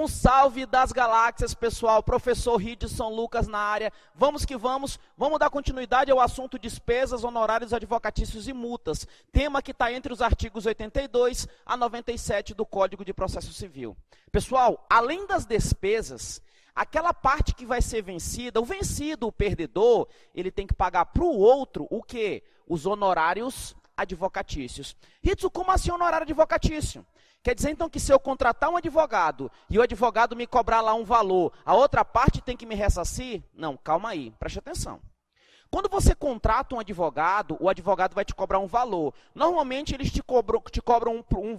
Um salve das galáxias, pessoal. Professor Ridson Lucas na área. Vamos que vamos. Vamos dar continuidade ao assunto despesas, honorários advocatícios e multas. Tema que está entre os artigos 82 a 97 do Código de Processo Civil. Pessoal, além das despesas, aquela parte que vai ser vencida, o vencido, o perdedor, ele tem que pagar para o outro o quê? Os honorários advocatícios. Ridson, como assim honorário advocatício? Quer dizer, então, que se eu contratar um advogado e o advogado me cobrar lá um valor, a outra parte tem que me ressarcir? Não, calma aí, preste atenção. Quando você contrata um advogado, o advogado vai te cobrar um valor. Normalmente, eles te cobram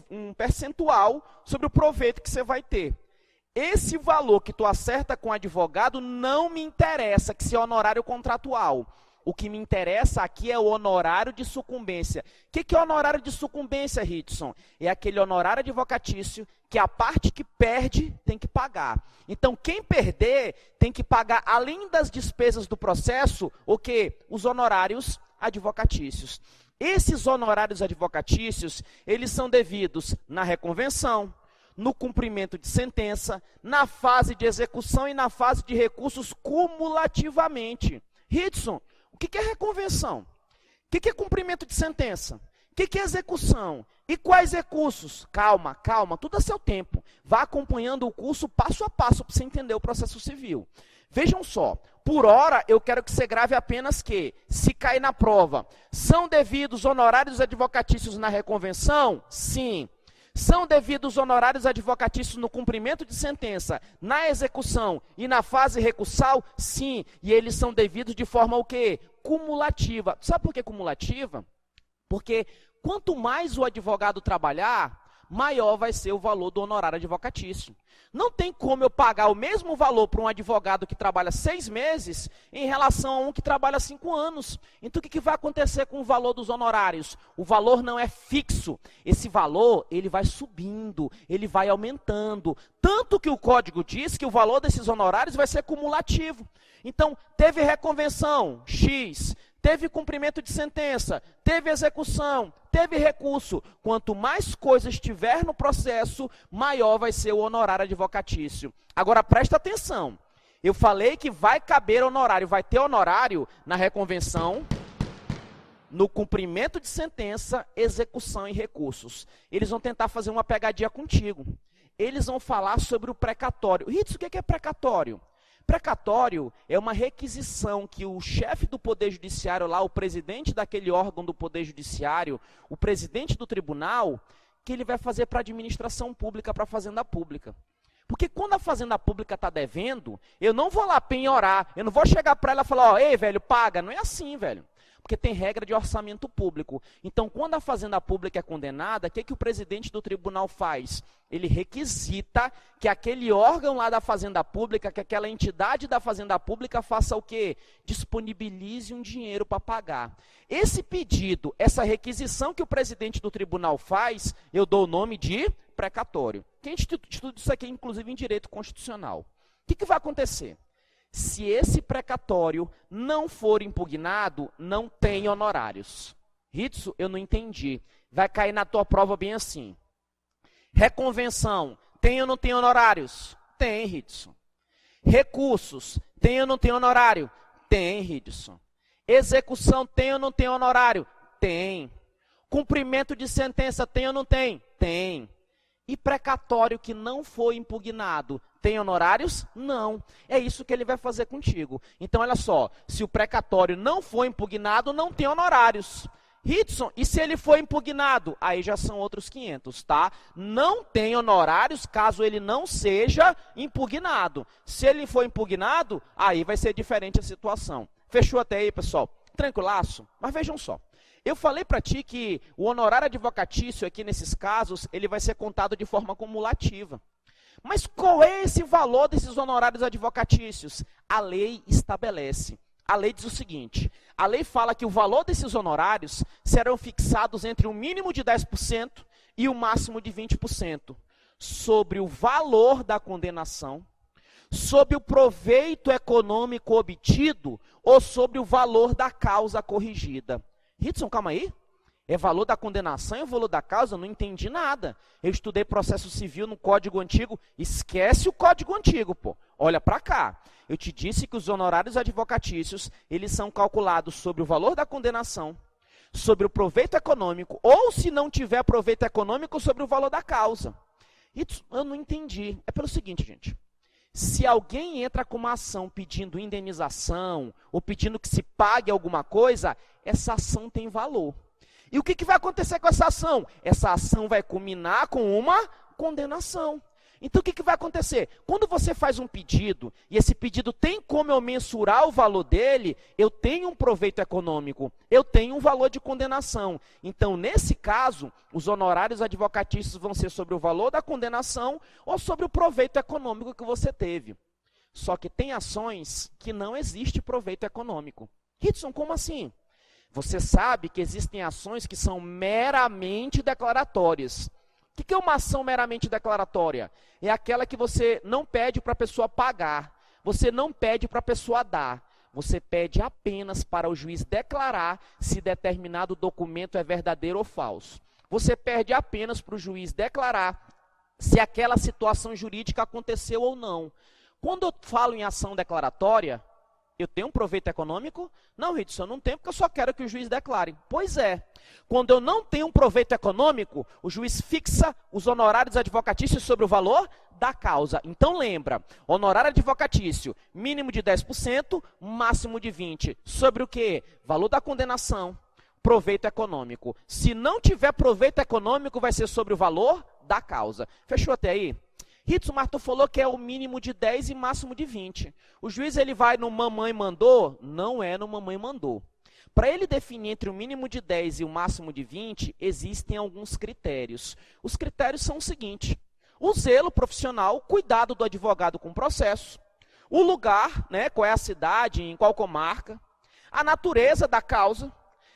um percentual sobre o proveito que você vai ter. Esse valor que tu acerta com o advogado não me interessa, que se é honorário contratual. O que me interessa aqui é o honorário de sucumbência. O que é honorário de sucumbência, Ridson? É aquele honorário advocatício que a parte que perde tem que pagar. Então, quem perder tem que pagar, além das despesas do processo, o quê? Os honorários advocatícios. Esses honorários advocatícios, eles são devidos na reconvenção, no cumprimento de sentença, na fase de execução e na fase de recursos cumulativamente. Ridson, o que é reconvenção? O que é cumprimento de sentença? O que é execução? E quais recursos? Calma, calma, tudo a seu tempo. Vá acompanhando o curso passo a passo para você entender o processo civil. Vejam só, por hora eu quero que você grave apenas que, se cair na prova, são devidos honorários advocatícios na reconvenção? Sim. São devidos honorários advocatícios no cumprimento de sentença, na execução e na fase recursal? Sim. E eles são devidos de forma o quê? Cumulativa. Sabe por que cumulativa? Porque quanto mais o advogado trabalhar, maior vai ser o valor do honorário advocatício. Não tem como eu pagar o mesmo valor para um advogado que trabalha 6 meses em relação a um que trabalha 5 anos. Então, o que vai acontecer com o valor dos honorários? O valor não é fixo. Esse valor, ele vai subindo, ele vai aumentando. Tanto que o código diz que o valor desses honorários vai ser cumulativo. Então, teve reconvenção, X. Teve cumprimento de sentença, teve execução, teve recurso. Quanto mais coisas tiver no processo, maior vai ser o honorário advocatício. Agora, presta atenção. Eu falei que vai caber honorário, vai ter honorário na reconvenção, no cumprimento de sentença, execução e recursos. Eles vão tentar fazer uma pegadinha contigo. Eles vão falar sobre o precatório. Ritz, o que é precatório? Precatório é uma requisição que o chefe do Poder Judiciário, lá, o presidente daquele órgão do Poder Judiciário, o presidente do tribunal, que ele vai fazer para a administração pública, para a fazenda pública. Porque quando a fazenda pública está devendo, eu não vou lá penhorar, eu não vou chegar para ela e falar, ó, ei, velho, paga. Não é assim, velho. Porque tem regra de orçamento público. Então, quando a fazenda pública é condenada, o que o presidente do tribunal faz? Ele requisita que aquele órgão lá da fazenda pública, que aquela entidade da fazenda pública faça o quê? Disponibilize um dinheiro para pagar. Esse pedido, essa requisição que o presidente do tribunal faz, eu dou o nome de precatório. Quem estuda isso aqui, inclusive em direito constitucional. O que vai acontecer? Se esse precatório não for impugnado, não tem honorários. Ritson, eu não entendi. Vai cair na tua prova bem assim. Reconvenção, tem ou não tem honorários? Tem, Ritson. Recursos, tem ou não tem honorário? Tem, Ritson. Execução, tem ou não tem honorário? Tem. Cumprimento de sentença, tem ou não tem? Tem. E precatório que não foi impugnado, tem honorários? Não. É isso que ele vai fazer contigo. Então, olha só, se o precatório não foi impugnado, não tem honorários. Ritson, e se ele for impugnado? Aí já são outros 500, tá? Não tem honorários caso ele não seja impugnado. Se ele for impugnado, aí vai ser diferente a situação. Fechou até aí, pessoal? Tranquilaço? Mas vejam só. Eu falei para ti que o honorário advocatício aqui nesses casos, ele vai ser contado de forma cumulativa. Mas qual é esse valor desses honorários advocatícios? A lei estabelece. A lei diz o seguinte, a lei fala que o valor desses honorários serão fixados entre o mínimo de 10% e o máximo de 20%, sobre o valor da condenação, sobre o proveito econômico obtido ou sobre o valor da causa corrigida. Ritson, calma aí. É valor da condenação e valor da causa? Eu não entendi nada. Eu estudei processo civil no Código Antigo. Esquece o Código Antigo, pô. Olha para cá. Eu te disse que os honorários advocatícios, eles são calculados sobre o valor da condenação, sobre o proveito econômico, ou se não tiver proveito econômico, sobre o valor da causa. Isso eu não entendi. É pelo seguinte, gente. Se alguém entra com uma ação pedindo indenização, ou pedindo que se pague alguma coisa, essa ação tem valor. E o que vai acontecer com essa ação? Essa ação vai culminar com uma condenação. Então, o que vai acontecer? Quando você faz um pedido, e esse pedido tem como eu mensurar o valor dele, eu tenho um proveito econômico, eu tenho um valor de condenação. Então, nesse caso, os honorários advocatícios vão ser sobre o valor da condenação ou sobre o proveito econômico que você teve. Só que tem ações que não existe proveito econômico. Hudson, como assim? Você sabe que existem ações que são meramente declaratórias. O que é uma ação meramente declaratória? É aquela que você não pede para a pessoa pagar, você não pede para a pessoa dar, você pede apenas para o juiz declarar se determinado documento é verdadeiro ou falso. Você pede apenas para o juiz declarar se aquela situação jurídica aconteceu ou não. Quando eu falo em ação declaratória, eu tenho um proveito econômico? Não, Hudson, eu não tenho, porque eu só quero que o juiz declare. Pois é. Quando eu não tenho um proveito econômico, o juiz fixa os honorários advocatícios sobre o valor da causa. Então lembra, honorário advocatício, mínimo de 10%, máximo de 20%. Sobre o quê? Valor da condenação, proveito econômico. Se não tiver proveito econômico, vai ser sobre o valor da causa. Fechou até aí? Hudson, Marto falou que é o mínimo de 10 e máximo de 20. O juiz ele vai no mamãe mandou? Não é no mamãe mandou. Para ele definir entre o mínimo de 10 e o máximo de 20, existem alguns critérios. Os critérios são o seguinte: o zelo profissional, cuidado do advogado com o processo, o lugar, né, qual é a cidade, em qual comarca, a natureza da causa,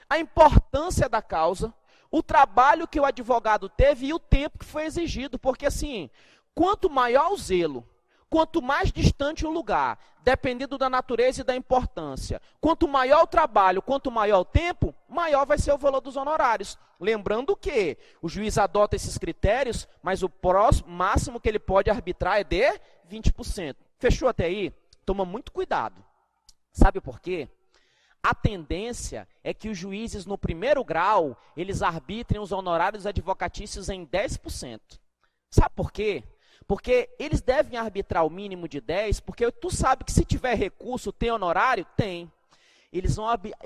a importância da causa, o trabalho que o advogado teve e o tempo que foi exigido, porque assim, quanto maior o zelo, quanto mais distante o lugar, dependendo da natureza e da importância, quanto maior o trabalho, quanto maior o tempo, maior vai ser o valor dos honorários. Lembrando que o juiz adota esses critérios, mas o máximo que ele pode arbitrar é de 20%. Fechou até aí? Toma muito cuidado. Sabe por quê? A tendência é que os juízes no primeiro grau, eles arbitrem os honorários advocatícios em 10%. Sabe por quê? Porque eles devem arbitrar o mínimo de 10%, porque tu sabe que se tiver recurso, tem honorário? Tem.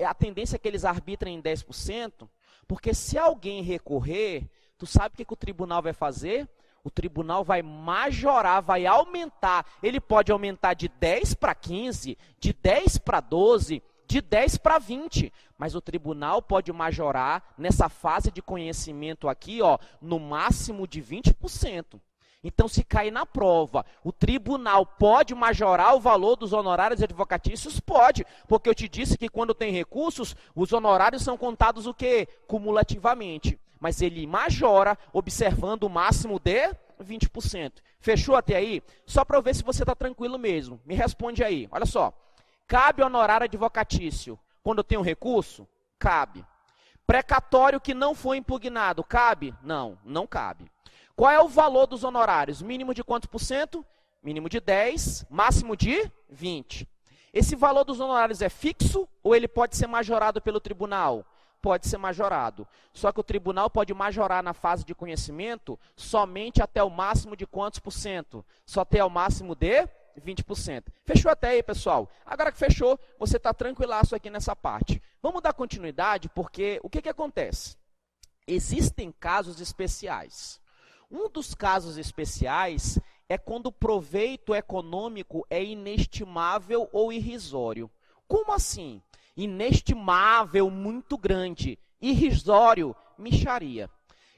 A tendência é que eles arbitrem em 10%, porque se alguém recorrer, tu sabe o que o tribunal vai fazer? O tribunal vai majorar, vai aumentar. Ele pode aumentar de 10 para 15, de 10 para 12, de 10 para 20, mas o tribunal pode majorar nessa fase de conhecimento aqui, ó, no máximo de 20%. Então, se cair na prova, o tribunal pode majorar o valor dos honorários advocatícios? Pode, porque eu te disse que quando tem recursos, os honorários são contados o quê? Cumulativamente. Mas ele majora, observando o máximo de 20%. Fechou até aí? Só para eu ver se você está tranquilo mesmo. Me responde aí, olha só. Cabe honorário advocatício quando eu tenho recurso? Cabe. Precatório que não foi impugnado, cabe? Não, não cabe. Qual é o valor dos honorários? Mínimo de quantos por cento? Mínimo de 10, máximo de 20. Esse valor dos honorários é fixo ou ele pode ser majorado pelo tribunal? Pode ser majorado. Só que o tribunal pode majorar na fase de conhecimento somente até o máximo de quantos por cento? Só até o máximo de 20%. Fechou até aí, pessoal? Agora que fechou, você está tranquilaço aqui nessa parte. Vamos dar continuidade, porque o que acontece? Existem casos especiais. Um dos casos especiais é quando o proveito econômico é inestimável ou irrisório. Como assim? Inestimável, muito grande. Irrisório, mixaria.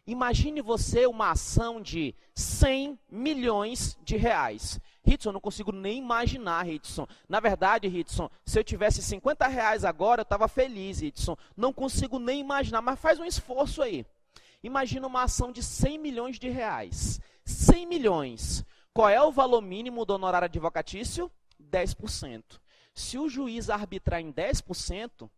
Imagine você uma ação de 100 milhões de reais. Hudson, eu não consigo nem imaginar, Hudson. Na verdade, Hudson, se eu tivesse 50 reais agora, eu estava feliz, Hudson. Não consigo nem imaginar, mas faz um esforço aí. Imagina uma ação de 100 milhões de reais. 100 milhões. Qual é o valor mínimo do honorário advocatício? 10%. Se o juiz arbitrar em 10%,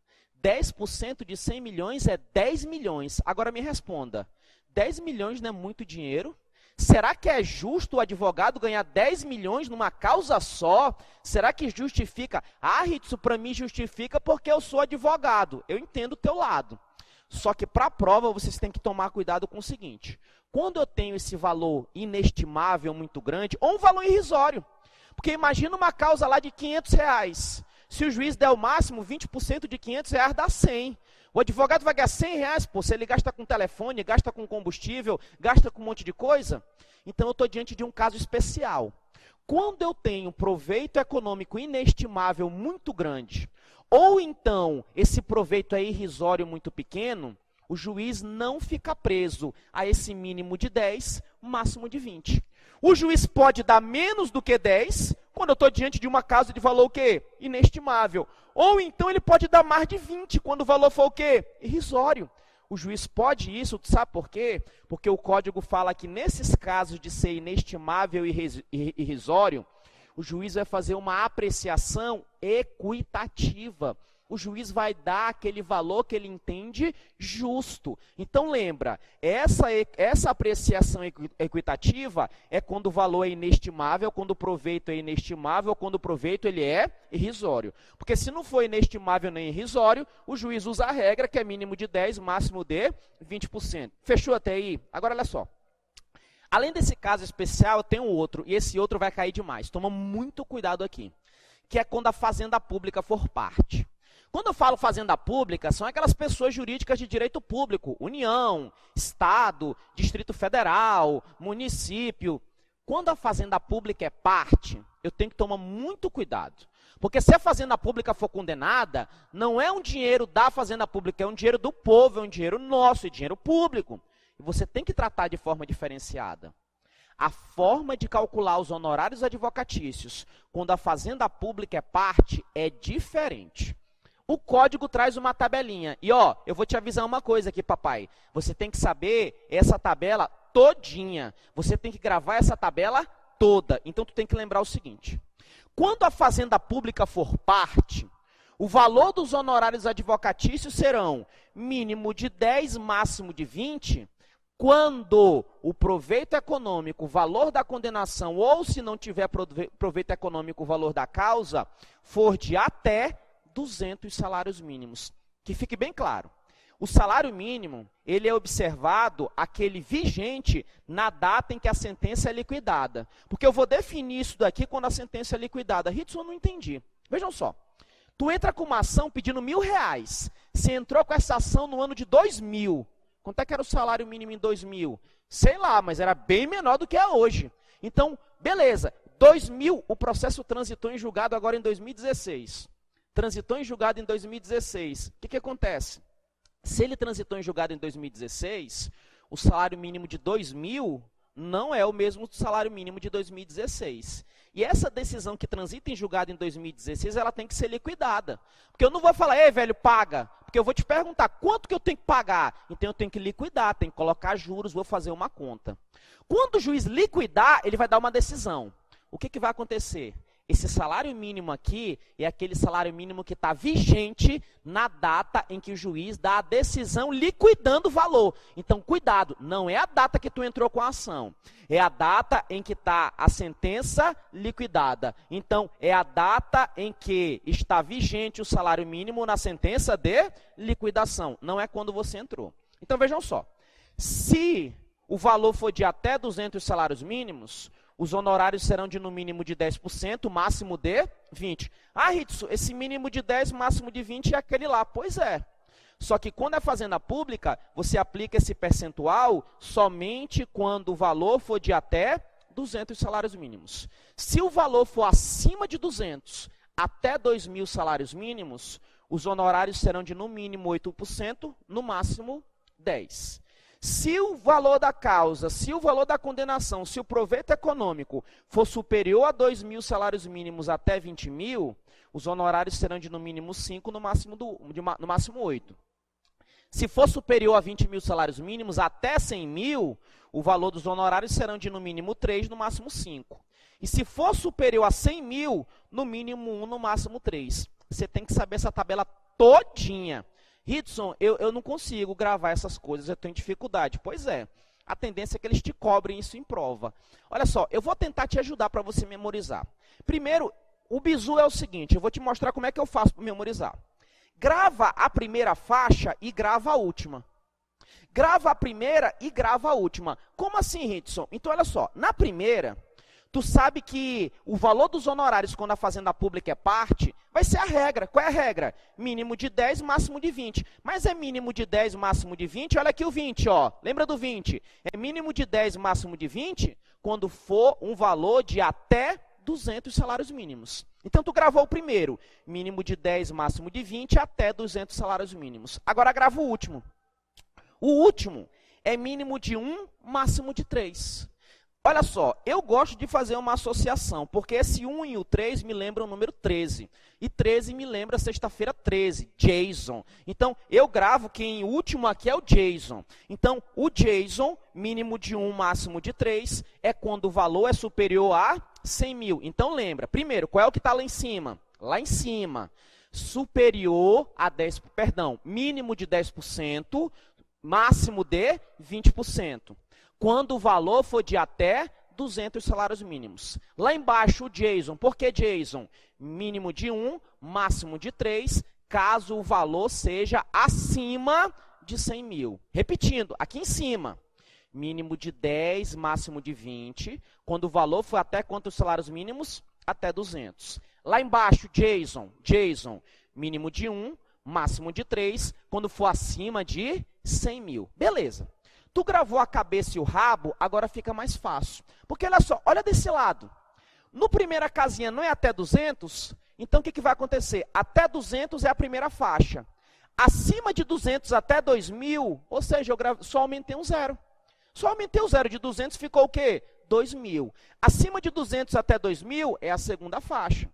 10% de 100 milhões é 10 milhões. Agora me responda, 10 milhões não é muito dinheiro? Será que é justo o advogado ganhar 10 milhões numa causa só? Será que justifica? Ah, Ritsu, para mim justifica porque eu sou advogado. Eu entendo o teu lado. Só que para a prova vocês têm que tomar cuidado com o seguinte. Quando eu tenho esse valor inestimável muito grande, ou um valor irrisório. Porque imagina uma causa lá de R$500. Se o juiz der o máximo, 20% de R$500 dá 100. O advogado vai ganhar R$100, pô, se ele gasta com telefone, gasta com combustível, gasta com um monte de coisa. Então eu estou diante de um caso especial. Quando eu tenho proveito econômico inestimável muito grande, ou então esse proveito é irrisório muito pequeno, o juiz não fica preso a esse mínimo de 10, máximo de 20. O juiz pode dar menos do que 10, quando eu estou diante de uma causa de valor o quê? Inestimável. Ou então ele pode dar mais de 20, quando o valor for o quê? Irrisório. O juiz pode isso, sabe por quê? Porque o código fala que nesses casos de ser inestimável e irrisório, o juiz vai fazer uma apreciação equitativa. O juiz vai dar aquele valor que ele entende justo. Então lembra, essa apreciação equitativa é quando o valor é inestimável, quando o proveito é inestimável, quando o proveito ele é irrisório. Porque se não for inestimável nem irrisório, o juiz usa a regra que é mínimo de 10, máximo de 20%. Fechou até aí? Agora olha só. Além desse caso especial, tem um outro, e esse outro vai cair demais. Toma muito cuidado aqui, que é quando a fazenda pública for parte. Quando eu falo fazenda pública, são aquelas pessoas jurídicas de direito público, União, Estado, Distrito Federal, município. Quando a fazenda pública é parte, eu tenho que tomar muito cuidado. Porque se a fazenda pública for condenada, não é um dinheiro da fazenda pública, é um dinheiro do povo, é um dinheiro nosso, é dinheiro público. E você tem que tratar de forma diferenciada. A forma de calcular os honorários advocatícios, quando a fazenda pública é parte, é diferente. O código traz uma tabelinha. E ó, eu vou te avisar uma coisa aqui, papai. Você tem que saber essa tabela todinha. Você tem que gravar essa tabela toda. Então tu tem que lembrar o seguinte. Quando a fazenda pública for parte, o valor dos honorários advocatícios serão mínimo de 10, máximo de 20, quando o proveito econômico, o valor da condenação, ou se não tiver proveito econômico, o valor da causa, for de até 200 salários mínimos. Que fique bem claro, o salário mínimo, ele é observado aquele vigente na data em que a sentença é liquidada. Porque eu vou definir isso daqui quando a sentença é liquidada. Ritson, eu não entendi. Vejam só, tu entra com uma ação pedindo R$1.000, você entrou com essa ação no ano de 2000. Quanto é que era o salário mínimo em 2000? Sei lá, mas era bem menor do que é hoje. Então, beleza, 2000, o processo transitou em julgado agora em 2016. Transitou em julgado em 2016. O que acontece? Se ele transitou em julgado em 2016, o salário mínimo de 2000 não é o mesmo salário mínimo de 2016. E essa decisão que transita em julgado em 2016, ela tem que ser liquidada. Porque eu não vou falar, ei, velho, paga. Porque eu vou te perguntar, quanto que eu tenho que pagar? Então eu tenho que liquidar, tenho que colocar juros, vou fazer uma conta. Quando o juiz liquidar, ele vai dar uma decisão. O que vai acontecer? Esse salário mínimo aqui é aquele salário mínimo que está vigente na data em que o juiz dá a decisão liquidando o valor. Então, cuidado, não é a data que tu entrou com a ação, é a data em que está a sentença liquidada. Então, é a data em que está vigente o salário mínimo na sentença de liquidação, não é quando você entrou. Então, vejam só, se o valor for de até 200 salários mínimos, os honorários serão de no mínimo de 10%, máximo de 20%. Ah, Ritson, esse mínimo de 10%, máximo de 20% é aquele lá. Pois é. Só que quando é fazenda pública, você aplica esse percentual somente quando o valor for de até 200 salários mínimos. Se o valor for acima de 200, até 2.000 salários mínimos, os honorários serão de no mínimo 8%, no máximo 10%. Se o valor da causa, se o valor da condenação, se o proveito econômico for superior a 2.000 salários mínimos até 20.000, os honorários serão de no mínimo 5, no máximo 8. Se for superior a 20.000 salários mínimos até 100.000, o valor dos honorários serão de no mínimo 3, no máximo 5. E se for superior a 100.000, no mínimo 1, no máximo 3. Você tem que saber essa tabela todinha. Hidson, eu não consigo gravar essas coisas, eu tenho dificuldade. Pois é, a tendência é que eles te cobrem isso em prova. Olha só, eu vou tentar te ajudar para você memorizar. Primeiro, o bizu é o seguinte, eu vou te mostrar como é que eu faço para memorizar. Grava a primeira faixa e grava a última. Grava a primeira e grava a última. Como assim, Hidson? Então, olha só, na primeira, tu sabe que o valor dos honorários quando a fazenda pública é parte, vai ser a regra. Qual é a regra? Mínimo de 10, máximo de 20. Mas é mínimo de 10, máximo de 20? Olha aqui o 20, ó. Lembra do 20? É mínimo de 10, máximo de 20, quando for um valor de até 200 salários mínimos. Então, tu gravou o primeiro, mínimo de 10, máximo de 20, até 200 salários mínimos. Agora, grava o último. O último é mínimo de 1, máximo de 3. Olha só, eu gosto de fazer uma associação, porque esse 1 e o 3 me lembram o número 13. E 13 me lembra sexta-feira 13, Jason. Então, eu gravo que em último aqui é o Jason. Então, o Jason, mínimo de 1, máximo de 3, é quando o valor é superior a 100 mil. Então, lembra, primeiro, qual é o que está lá em cima? Lá em cima, superior a 10%, perdão, mínimo de 10%, máximo de 20%. Quando o valor for de até 200 salários mínimos. Lá embaixo, o Jason. Por que Jason? Mínimo de 1, máximo de 3, caso o valor seja acima de 100 mil. Repetindo, aqui em cima, mínimo de 10, máximo de 20. Quando o valor for até quantos salários mínimos? Até 200. Lá embaixo, Jason. Mínimo de 1, máximo de 3, quando for acima de 100 mil. Beleza. Tu gravou a cabeça e o rabo, agora fica mais fácil. Porque olha só, olha desse lado. No primeira casinha não é até 200, então o que vai acontecer? Até 200 é a primeira faixa. Acima de 200 até 2.000, ou seja, só aumentei um zero. Só aumentei o zero, de 200 ficou o quê? 2.000. Acima de 200 até 2.000 é a segunda faixa.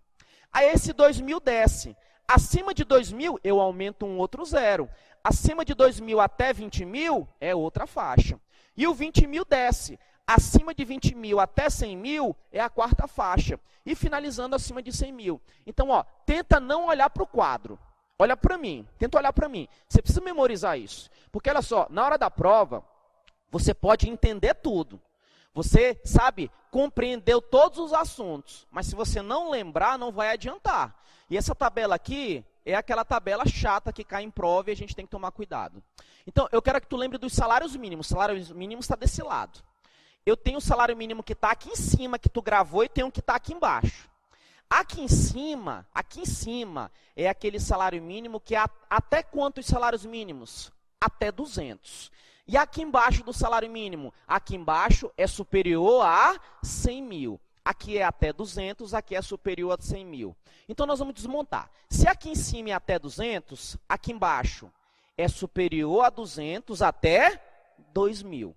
Aí esse 2.000 desce. Acima de 2.000 eu aumento um outro zero. Acima de 2.000 até 20.000 é outra faixa. E o 20.000 desce. Acima de 20.000 até 100.000 é a quarta faixa. E finalizando acima de 100.000. Então, ó, tenta não olhar para o quadro. Olha para mim. Tenta olhar para mim. Você precisa memorizar isso. Porque, olha só, na hora da prova, você pode entender tudo. Você, sabe, compreendeu todos os assuntos. Mas se você não lembrar, não vai adiantar. E essa tabela aqui é aquela tabela chata que cai em prova e a gente tem que tomar cuidado. Então, eu quero que tu lembre dos salários mínimos. O salário mínimo está desse lado. Eu tenho o salário mínimo que está aqui em cima, que tu gravou, e tenho um que está aqui embaixo. Aqui em cima é aquele salário mínimo que é até quantos salários mínimos? Até 200. E aqui embaixo do salário mínimo? Aqui embaixo é superior a 100 mil. Aqui é até 200, aqui é superior a 100 mil. Então, nós vamos desmontar. Se aqui em cima é até 200, aqui embaixo é superior a 200 até 2.000.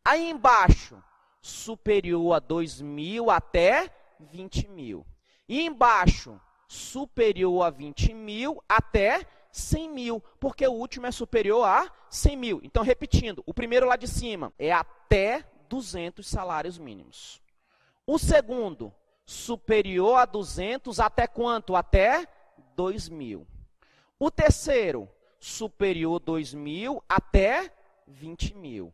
Aí embaixo, superior a 2.000 até 20.000. E embaixo, superior a 20.000 até 100.000, porque o último é superior a 100.000. Então, repetindo, o primeiro lá de cima é até 200 salários mínimos. O segundo, superior a 200 até quanto? Até 2.000. O terceiro, superior a 2.000 até 20.000.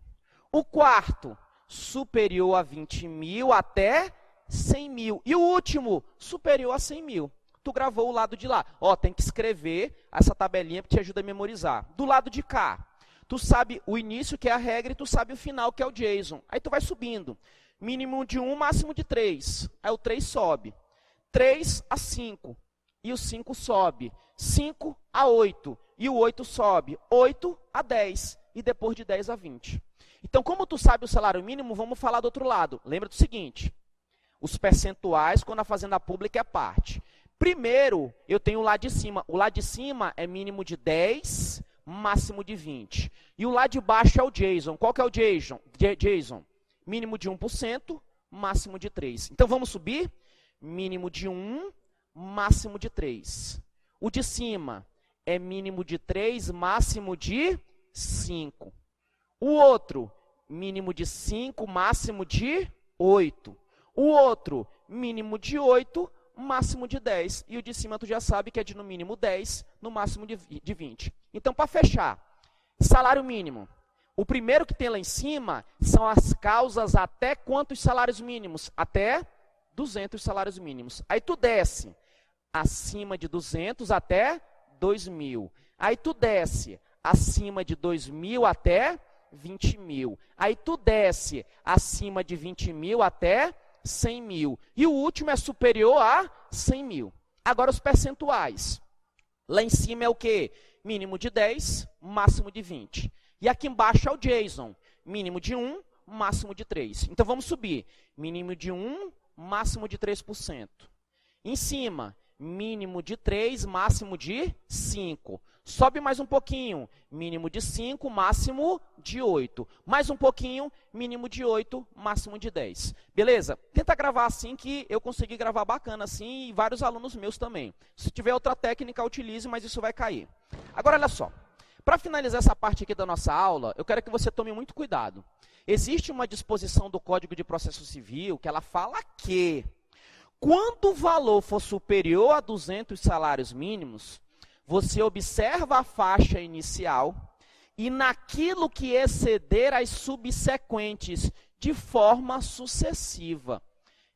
O quarto, superior a 20.000 até 100.000. E o último, superior a 100.000. Tu gravou o lado de lá. Ó, tem que escrever essa tabelinha que te ajuda a memorizar. Do lado de cá, tu sabe o início, que é a regra, e tu sabe o final, que é o Jason. Aí tu vai subindo. Mínimo de 1, máximo de 3. Aí o 3 sobe. 3 a 5. E o 5 sobe. 5 a 8. E o 8 sobe. 8 a 10. E depois de 10 a 20. Então, como tu sabe o salário mínimo, vamos falar do outro lado. Lembra do seguinte. Os percentuais quando a fazenda pública é parte. Primeiro, eu tenho o lado de cima. O lado de cima é mínimo de 10, máximo de 20. E o lado de baixo é o Jason. Qual que é o Jason? Mínimo de 1%, máximo de 3. Então, vamos subir? Mínimo de 1, máximo de 3. O de cima é mínimo de 3, máximo de 5. O outro, mínimo de 5, máximo de 8. O outro, mínimo de 8, máximo de 10. E o de cima tu já sabe que é de no mínimo 10, no máximo de 20. Então, para fechar, salário mínimo. O primeiro que tem lá em cima são as causas até quantos salários mínimos? Até 200 salários mínimos. Aí tu desce acima de 200 até 2.000. Aí tu desce acima de 2.000 até 20.000. Aí tu desce acima de 20.000 até 100.000. E o último é superior a 100.000. Agora os percentuais. Lá em cima é o quê? Mínimo de 10, máximo de 20. E aqui embaixo é o Jason. Mínimo de 1, máximo de 3. Então vamos subir. Mínimo de 1, máximo de 3%. Em cima, mínimo de 3, máximo de 5. Sobe mais um pouquinho, mínimo de 5, máximo de 8. Mais um pouquinho, mínimo de 8, máximo de 10. Beleza? Tenta gravar assim que eu consegui gravar bacana assim e vários alunos meus também. Se tiver outra técnica, utilize, mas isso vai cair. Agora, olha só. Para finalizar essa parte aqui da nossa aula, eu quero que você tome muito cuidado. Existe uma disposição do Código de Processo Civil que ela fala que quando o valor for superior a 200 salários mínimos, você observa a faixa inicial e naquilo que exceder as subsequentes de forma sucessiva.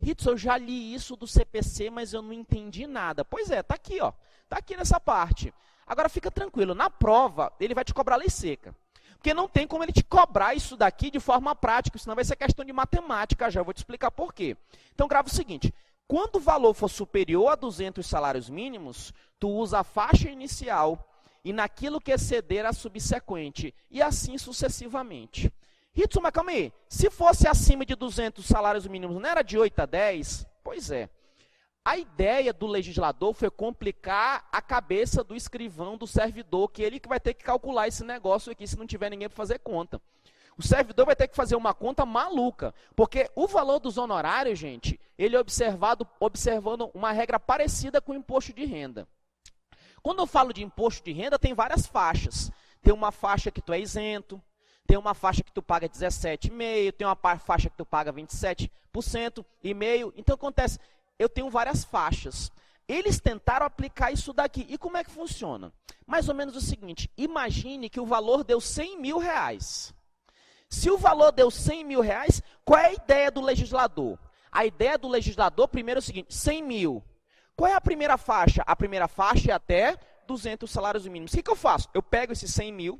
Ritz, eu já li isso do CPC, mas eu não entendi nada. Pois é, está aqui, ó. Está aqui nessa parte. Agora fica tranquilo, na prova ele vai te cobrar lei seca. Porque não tem como ele te cobrar isso daqui de forma prática, senão vai ser questão de matemática já, eu vou te explicar por quê. Então grava o seguinte, quando o valor for superior a 200 salários mínimos, tu usa a faixa inicial e naquilo que exceder a subsequente, e assim sucessivamente. Ritson, mas calma aí, se fosse acima de 200 salários mínimos, não era de 8 a 10? Pois é. A ideia do legislador foi complicar a cabeça do escrivão, do servidor, que ele que vai ter que calcular esse negócio aqui se não tiver ninguém para fazer conta. O servidor vai ter que fazer uma conta maluca, porque o valor dos honorários, gente, ele é observando uma regra parecida com o imposto de renda. Quando eu falo de imposto de renda, tem várias faixas. Tem uma faixa que tu é isento, tem uma faixa que tu paga 17,5%, tem uma faixa que tu paga 27,5%. Então, acontece... Eu tenho várias faixas. Eles tentaram aplicar isso daqui. E como é que funciona? Mais ou menos o seguinte, imagine que o valor deu 100 mil reais. Se o valor deu 100 mil reais, qual é a ideia do legislador? A ideia do legislador, primeiro é o seguinte, 100 mil. Qual é a primeira faixa? A primeira faixa é até 200 salários mínimos. O que eu faço? Eu pego esses 100 mil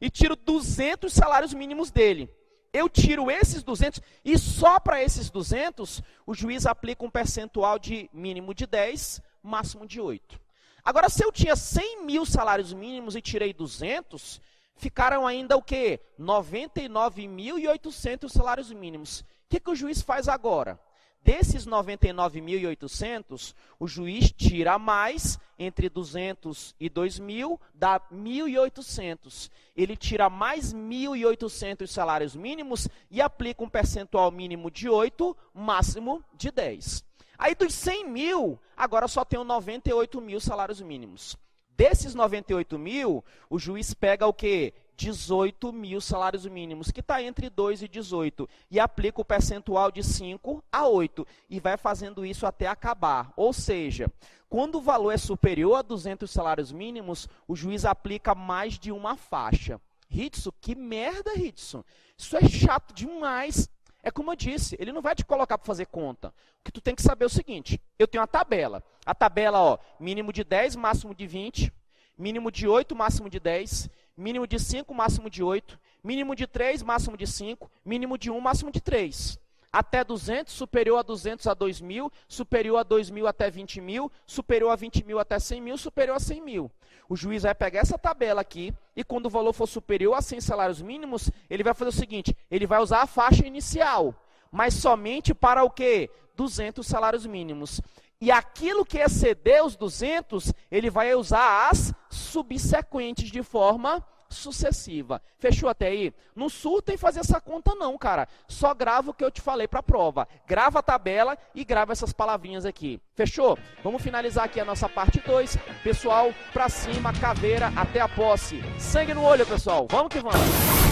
e tiro 200 salários mínimos dele. Eu tiro esses 200 e só para esses 200, o juiz aplica um percentual de mínimo de 10, máximo de 8. Agora, se eu tinha 100 mil salários mínimos e tirei 200, ficaram ainda o quê? 99.800 salários mínimos. O que o juiz faz agora? Desses 99.800, o juiz tira mais, entre 200 e 2.000, dá 1.800. Ele tira mais 1.800 salários mínimos e aplica um percentual mínimo de 8, máximo de 10. Aí dos 100 mil, agora só tem 98 mil salários mínimos. Desses 98 mil, o juiz pega o quê? 18 mil salários mínimos, que está entre 2 e 18, e aplica o percentual de 5 a 8, e vai fazendo isso até acabar. Ou seja, quando o valor é superior a 200 salários mínimos, o juiz aplica mais de uma faixa. Ritson, que merda, Ritson. Isso é chato demais. É como eu disse, ele não vai te colocar para fazer conta. O que tu tem que saber é o seguinte, eu tenho a tabela. A tabela, ó, mínimo de 10, máximo de 20, mínimo de 8, máximo de 10, mínimo de 5, máximo de 8, mínimo de 3, máximo de 5, mínimo de 1, máximo de 3. Até 200, superior a 200 a 2.000, superior a 2.000 até 20.000, superior a 20.000 até 100.000, superior a 100.000. O juiz vai pegar essa tabela aqui e quando o valor for superior a 100 salários mínimos, ele vai fazer o seguinte, ele vai usar a faixa inicial, mas somente para o quê? 200 salários mínimos. E aquilo que exceder os 200, ele vai usar as subsequentes de forma sucessiva. Fechou até aí? Não surta em fazer essa conta não, cara. Só grava o que eu te falei para a prova. Grava a tabela e grava essas palavrinhas aqui. Fechou? Vamos finalizar aqui a nossa parte 2. Pessoal, pra cima, caveira, até a posse. Sangue no olho, pessoal. Vamos que vamos.